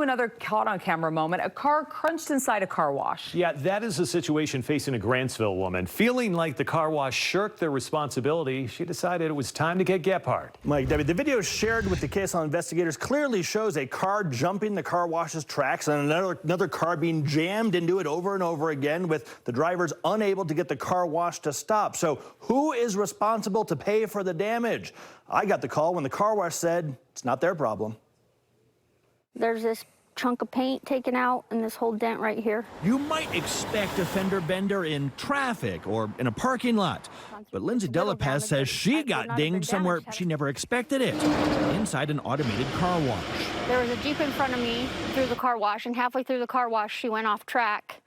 another caught-on-camera moment. A car crunched inside a car wash. Yeah, that is a situation facing a Grantsville woman. Feeling like the car wash shirked their responsibility, she decided it was time to get Gephardt. Mike, Debbie, the video shared with the KSL investigators clearly shows a car jumping the car wash's tracks and another car being jammed into it over and over again, with the drivers unable to get the car wash to stop. So who is responsible to pay for the damage? I got the call when the car wash said it's not their problem. There's this chunk of paint taken out and this whole dent right here. You might expect a fender bender in traffic or in a parking lot, but Lindsay Delapaz says she got dinged somewhere she never expected it, inside an automated car wash. There was a Jeep in front of me through the car wash, and halfway through the car wash she went off track,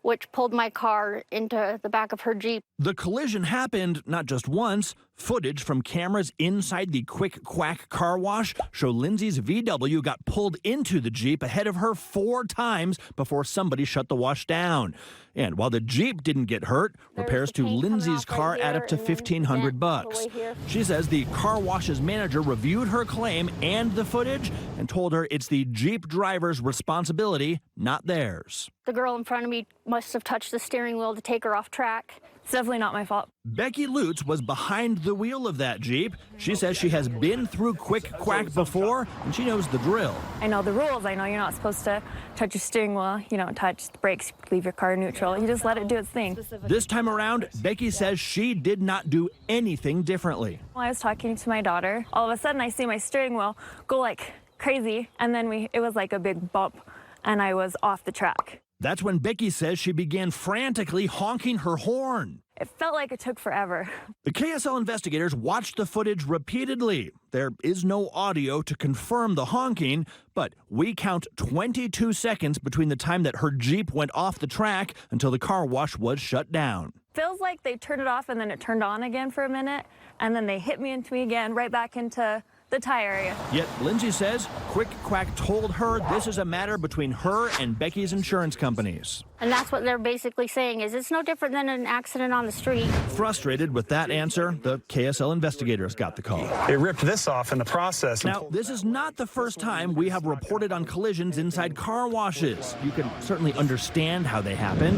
which pulled my car into the back of her Jeep. The collision happened not just once. Footage from cameras inside the Quick Quack car wash show Lindsay's VW got pulled into the Jeep ahead of her 4 times before somebody shut the wash down. And while the Jeep didn't get hurt, repairs to Lindsay's car add up to $1,500. She says the car wash's manager reviewed her claim and the footage and told her it's the Jeep driver's responsibility, not theirs. The girl in front of me must have touched the steering wheel to take her off track. It's definitely not my fault. Becky Lutz was behind the wheel of that Jeep. She says she has been through Quick Quack before, and she knows the drill. I know the rules. I know you're not supposed to touch your steering wheel. You don't touch the brakes, leave your car neutral. You just let it do its thing. This time around, Becky says she did not do anything differently. While I was talking to my daughter, all of a sudden I see my steering wheel go like crazy, and then it was like a big bump, and I was off the track. That's when Becky says she began frantically honking her horn. It felt like it took forever. The KSL investigators watched the footage repeatedly. There is no audio to confirm the honking, but we count 22 seconds between the time that her Jeep went off the track until the car wash was shut down. Feels like they turned it off and then it turned on again for a minute, and then they hit me into me again, right back into the tie area. Yet Lindsay says Quick Quack told her this is a matter between her and Becky's insurance companies. And that's what they're basically saying, is it's no different than an accident on the street. Frustrated with that answer, the KSL investigators got the call. They ripped this off in the process. Now, this is not the first time we have reported on collisions inside car washes. You can certainly understand how they happen.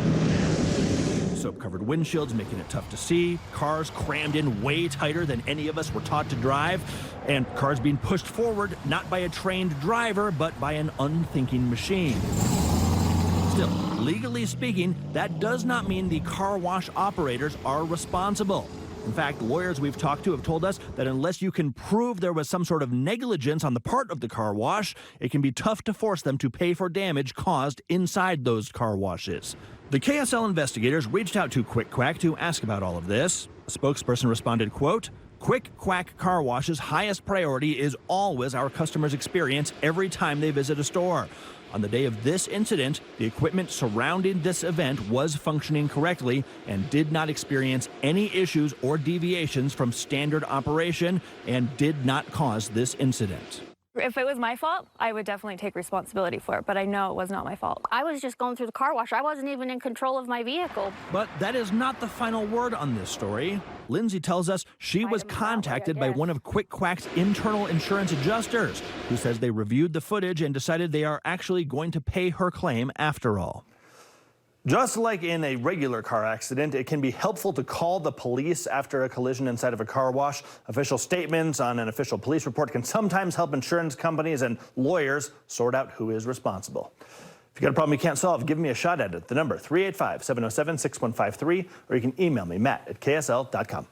Soap-covered windshields making it tough to see, cars crammed in way tighter than any of us were taught to drive, and cars being pushed forward not by a trained driver, but by an unthinking machine. Still, legally speaking, that does not mean the car wash operators are responsible. In fact, lawyers we've talked to have told us that unless you can prove there was some sort of negligence on the part of the car wash, it can be tough to force them to pay for damage caused inside those car washes. The KSL investigators reached out to Quick Quack to ask about all of this. A spokesperson responded, quote, "Quick Quack Car Wash's highest priority is always our customers' experience every time they visit a store. On the day of this incident, the equipment surrounding this event was functioning correctly and did not experience any issues or deviations from standard operation and did not cause this incident." If it was my fault, I would definitely take responsibility for it, but I know it was not my fault. I was just going through the car wash. I wasn't even in control of my vehicle. But that is not the final word on this story. Lindsay tells us she was contacted by one of Quick Quack's internal insurance adjusters, who says they reviewed the footage and decided they are actually going to pay her claim after all. Just like in a regular car accident, it can be helpful to call the police after a collision inside of a car wash. Official statements on an official police report can sometimes help insurance companies and lawyers sort out who is responsible. If you got a problem you can't solve, give me a shot at it. The number 385-707-6153, or you can email me, Matt@ksl.com.